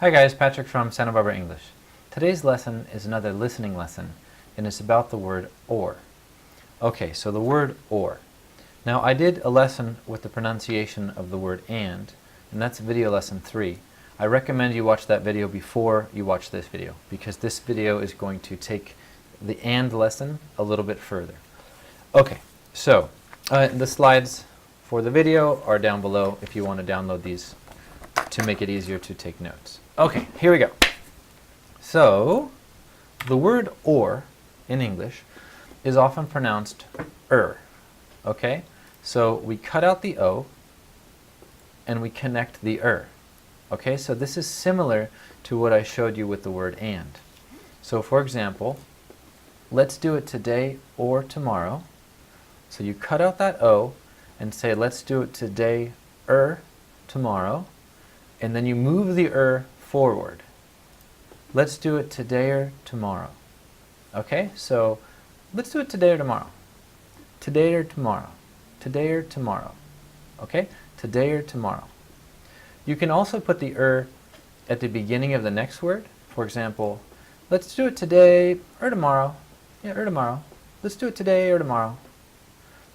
Hi guys, Patrick from Santa Barbara English. Today's lesson is another listening lesson, and it's about the word or. Okay, so the word or. Now I did a lesson with the pronunciation of the word and that's video lesson 3. I recommend you watch that video before you watch this video, because this video is going to take the and lesson a little bit further. Okay, so the slides for the video are down below if you want to download these to make it easier to take notes. Okay, here we go. So, the word or in English is often pronounced okay? So we cut out the O and we connect the okay? So this is similar to what I showed you with the word and. So for example, let's do it today or tomorrow. So you cut out that O and say let's do it today tomorrow, and then you move the forward. Let's do it today or tomorrow. Okay, so let's do it today or tomorrow. Today or tomorrow. Today or tomorrow. Okay, today or tomorrow. You can also put the at the beginning of the next word. For example, let's do it today or tomorrow. Yeah, or tomorrow. Let's do it today or tomorrow.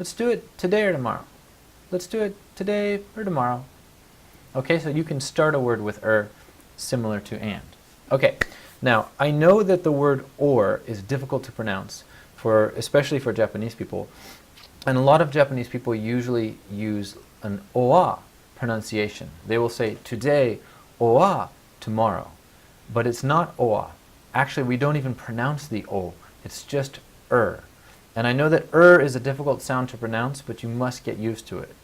Let's do it today or tomorrow. Let's do it today or tomorrow. Okay, so you can start a word with similar to and. Okay, now I know that the word or is difficult to pronounce, especially for Japanese people. And a lot of Japanese people usually use an oa pronunciation. They will say today oa tomorrow. But it's not oa. Actually, we don't even pronounce the o. It's just And I know that is a difficult sound to pronounce, but you must get used to it.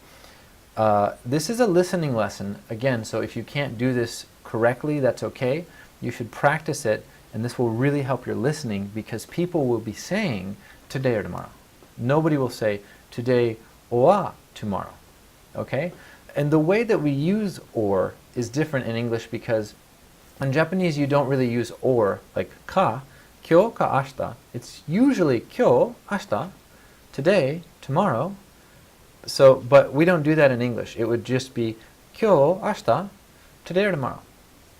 This is a listening lesson, again, so if you can't do this correctly, that's okay. You should practice it, and this will really help your listening, because people will be saying today or tomorrow. Nobody will say today or tomorrow, okay? And the way that we use or is different in English, because in Japanese you don't really use or like ka, kyo ka ashita. It's usually kyo, ashita, today, tomorrow. So, but we don't do that in English. It would just be kyo, ashita, today or tomorrow.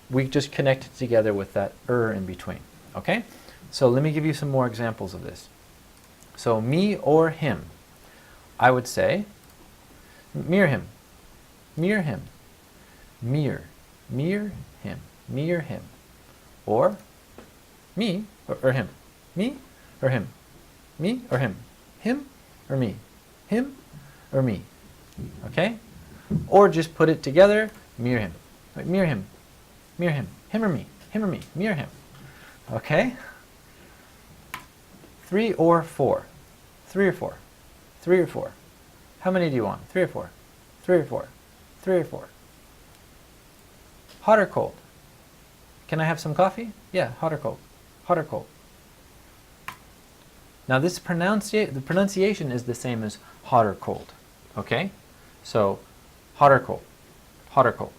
We just connect it together with that in between. Okay? So let me give you some more examples of this. So me or him. I would say mirror him. Mirror him. Mirror. Mirror him. Mirror him. Or me or him. Me or him. Me or him. Him or me. Him or me. Okay? Or just put it together, mirror him. Wait, mirror him. Mirror him. Him or me. Him or me. Mirror him. Okay? 3 or 4. 3 or 4. 3 or 4. How many do you want? 3 or 4. 3 or 4. 3 or 4. Hot or cold? Can I have some coffee? Yeah, hot or cold. Hot or cold. Now this the pronunciation is the same as hot or cold. Okay? So, hot or cold. Hot or cold.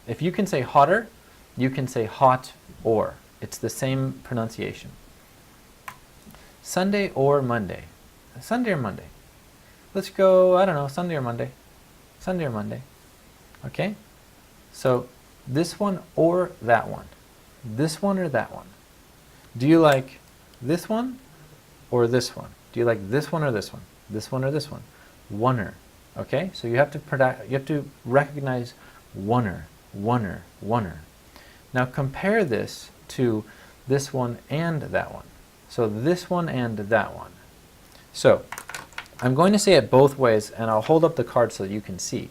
If you can say hotter, you can say hot or. It's the same pronunciation. Sunday or Monday. Sunday or Monday. Let's go, I don't know, Sunday or Monday. Sunday or Monday. Okay? So, this one or that one. This one or that one. Do you like this one or this one? Do you like this one or this one? This one or this one? Oneer. Okay? So you have to recognize oneer, oneer, oneer. Now compare this to this one and that one. So this one and that one. So I'm going to say it both ways, and I'll hold up the card so that you can see.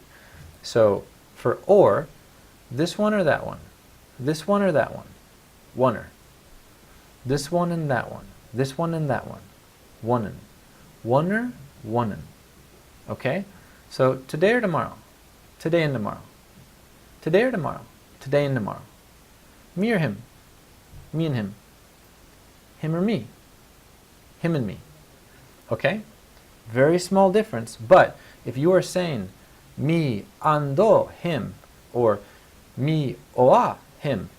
So for or, this one or that one. This one or that one. Oneer. This one and that one. This one and that one. Onen. Oneer, onen. Okay? So today or tomorrow. Today and tomorrow. Today or tomorrow. Today and tomorrow. Me or him. Me and him. Him or me. Him and me. Okay? Very small difference, but if you are saying me ando him or me oa him,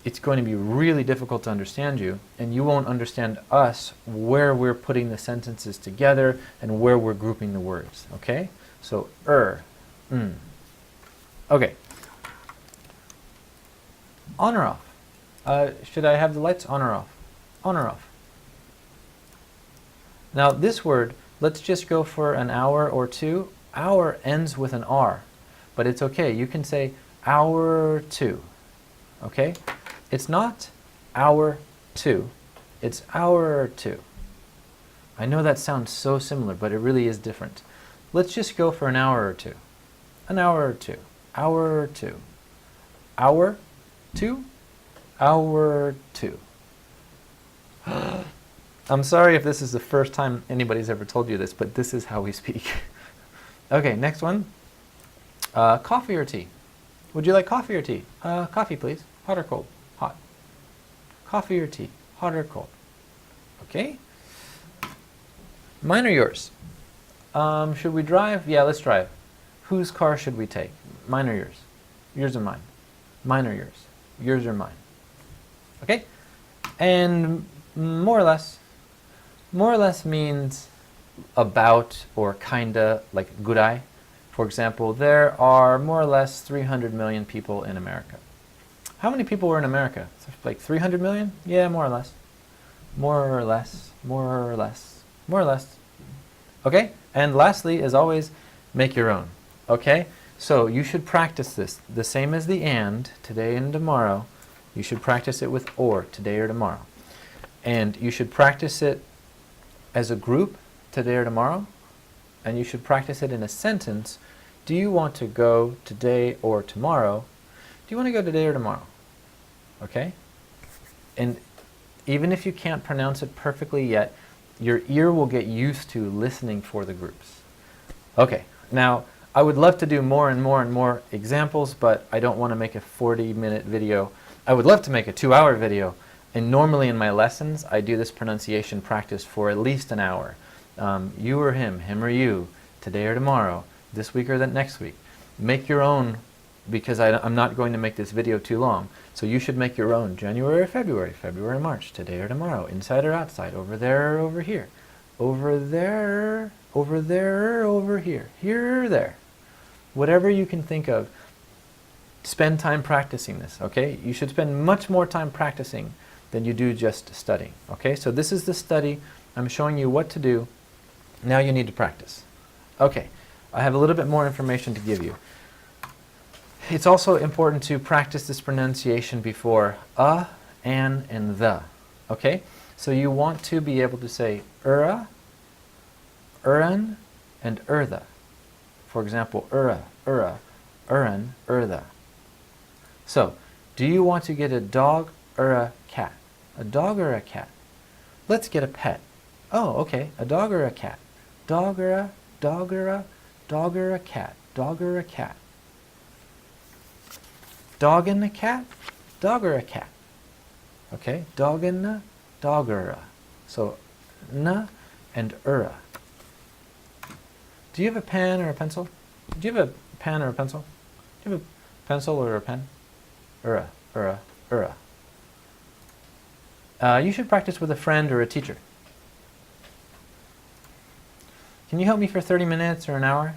it's going to be really difficult to understand you, and you won't understand us where we're putting the sentences together and where we're grouping the words. Okay? So Okay. On or off? Should I have the lights on or off? On or off? Now this word, let's just go for an hour or two. Hour ends with an R, but it's okay. You can say hour two, okay? It's not hour two, it's hour two. I know that sounds so similar, but it really is different. Let's just go for an hour or two. An hour or two. Hour two. Hour two. Hour two. I'm sorry if this is the first time anybody's ever told you this, but this is how we speak. Okay, next one. Coffee or tea? Would you like coffee or tea? Coffee, please. Hot or cold? Hot. Coffee or tea? Hot or cold? Okay. Mine or yours? Should we drive? Yeah, let's drive. Whose car should we take? Mine or yours? Yours or mine? Mine or yours? Yours or mine? Okay? And more or less. More or less means about or kinda, like gurai. For example, there are more or less 300 million people in America. How many people were in America? Like 300 million? Yeah, more or less. More or less. More or less. More or less. Okay? And lastly, as always, make your own. Okay? So you should practice this. The same as the and, today and tomorrow. You should practice it with or, today or tomorrow. And you should practice it as a group, today or tomorrow. And you should practice it in a sentence. Do you want to go today or tomorrow? Do you want to go today or tomorrow? Okay? And even if you can't pronounce it perfectly yet, your ear will get used to listening for the groups. Okay, now I would love to do more and more and more examples, but I don't want to make a 40-minute video. I would love to make a 2-hour video, and normally in my lessons I do this pronunciation practice for at least an hour. You or him or you, today or tomorrow, this week or the next week. Make your own, because I'm not going to make this video too long. So you should make your own. January or February, February or March, today or tomorrow, inside or outside, over there or over here, over there, over there, over here, here or there. Whatever you can think of, spend time practicing this, okay? You should spend much more time practicing than you do just studying, okay? So this is the study. I'm showing you what to do. Now you need to practice. Okay, I have a little bit more information to give you. It's also important to practice this pronunciation before an, and the. Okay? So you want to be able to say ura, uran, and urtha. For example, ura, uran, urtha. So, do you want to get a dog or a cat? A dog or a cat? Let's get a pet. Oh, okay. A dog or a cat? Dog or a, dog or a, dog or a cat? Dog or a cat? Dog and a cat? Dog or a cat? Okay, dog and a, dog or a. So, na and ura. Do you have a pen or a pencil? Do you have a pen or a pencil? Do you have a pencil or a pen? Ura, ura, ura. You should practice with a friend or a teacher. Can you help me for 30 minutes or an hour?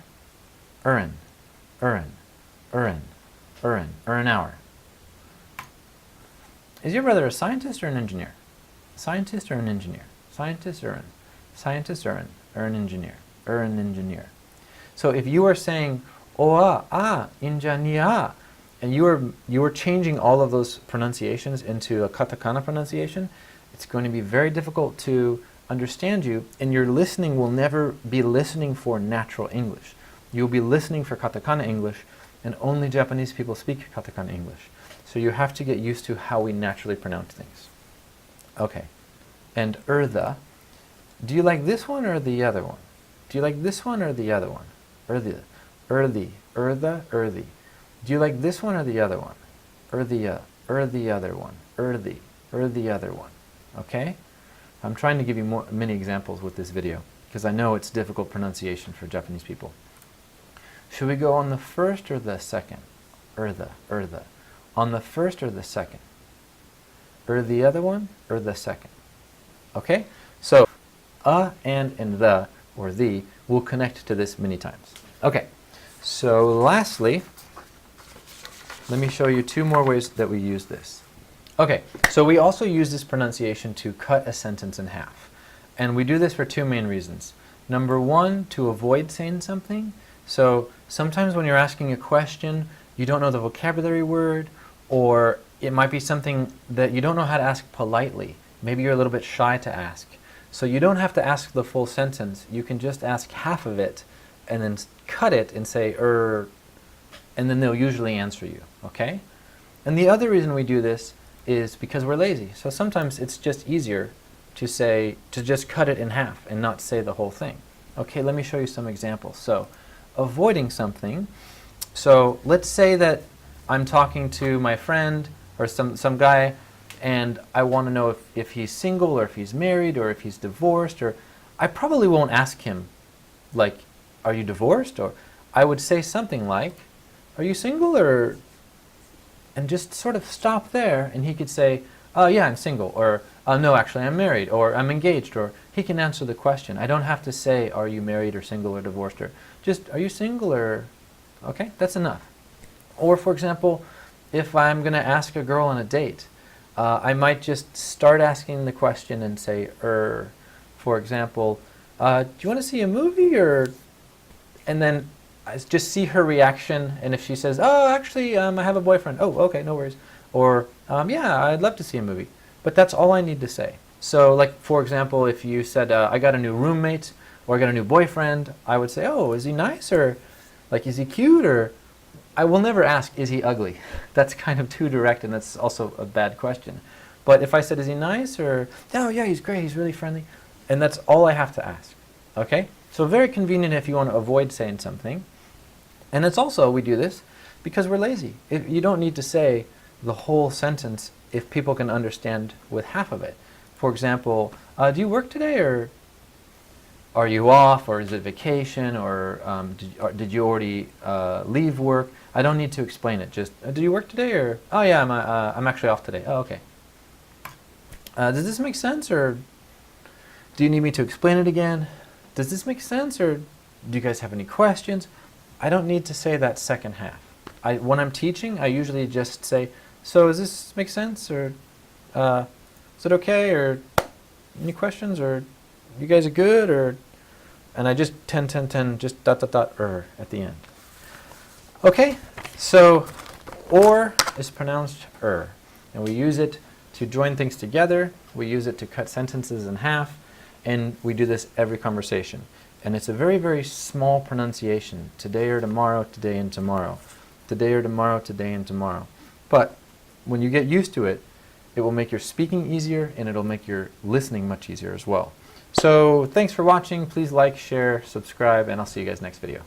Urin, urin, urin. Or an hour. Is your brother a scientist or an engineer? Scientist or an engineer? Scientist or an? Scientist or an engineer? Or an engineer. So if you are saying oa, injania, and you are changing all of those pronunciations into a katakana pronunciation, it's going to be very difficult to understand you, and your listening will never be listening for natural English. You'll be listening for katakana English, and only Japanese people speak katakana English. So you have to get used to how we naturally pronounce things. Okay. And urtha. Do you like this one or the other one? Do you like this one or the other one? Urtha. Urthi. Urtha. Urthi. Do you like this one or the other one? Urthia. Or the other one. Urthi. Or the other one. Okay? I'm trying to give you many examples with this video, because I know it's difficult pronunciation for Japanese people. Should we go on the first or the second? Urtha, urtha. On the first or the second? Or the other one, or the second? Okay? So, and the, or the, will connect to this many times. Okay. So, lastly, let me show you two more ways that we use this. Okay, so we also use this pronunciation to cut a sentence in half. And we do this for two main reasons. Number one, to avoid saying something. So sometimes when you're asking a question, you don't know the vocabulary word, or it might be something that you don't know how to ask politely. Maybe you're a little bit shy to ask. So you don't have to ask the full sentence. You can just ask half of it and then cut it and say, and then they'll usually answer you, okay? And the other reason we do this is because we're lazy. So sometimes it's just easier to just cut it in half and not say the whole thing. Okay, let me show you some examples. So, avoiding something. So let's say that I'm talking to my friend or some guy, and I want to know if he's single or if he's married or if he's divorced, or I probably won't ask him, like, are you divorced? Or I would say something like, are you single? Or, and just sort of stop there, and he could say, oh yeah, I'm single, or no, actually I'm married, or I'm engaged, or he can answer the question. I don't have to say, are you married or single or divorced, or just, are you single, or, okay, that's enough. Or for example, if I'm going to ask a girl on a date, I might just start asking the question and say, for example, do you want to see a movie, or, and then I just see her reaction, and if she says, oh, actually, I have a boyfriend, oh, okay, no worries, or, yeah, I'd love to see a movie, but that's all I need to say. So, like, for example, if you said, I got a new roommate, or I got a new boyfriend, I would say, oh, is he nice, or, like, is he cute, or, I will never ask, is he ugly? That's kind of too direct, and that's also a bad question. But if I said, is he nice, or, oh, yeah, he's great, he's really friendly, and that's all I have to ask, okay? So very convenient if you want to avoid saying something. And it's also, we do this because we're lazy. You don't need to say the whole sentence if people can understand with half of it. For example, do you work today, or are you off, or is it vacation, or did you already leave work? I don't need to explain it. Just, do you work today, or, oh yeah, I'm actually off today. Oh, okay. Does this make sense, or do you need me to explain it again? Does this make sense, or do you guys have any questions? I don't need to say that second half. When I'm teaching, I usually just say, so does this make sense, or is it okay, or any questions, or you guys are good, or, and I just 10, just ... at the end. Okay, so or is pronounced and we use it to join things together, we use it to cut sentences in half, and we do this every conversation. And it's a very, very small pronunciation. Today or tomorrow, today and tomorrow. Today or tomorrow, today and tomorrow. But when you get used to it, it will make your speaking easier, and it'll make your listening much easier as well. So thanks for watching. Please like, share, subscribe, and I'll see you guys next video.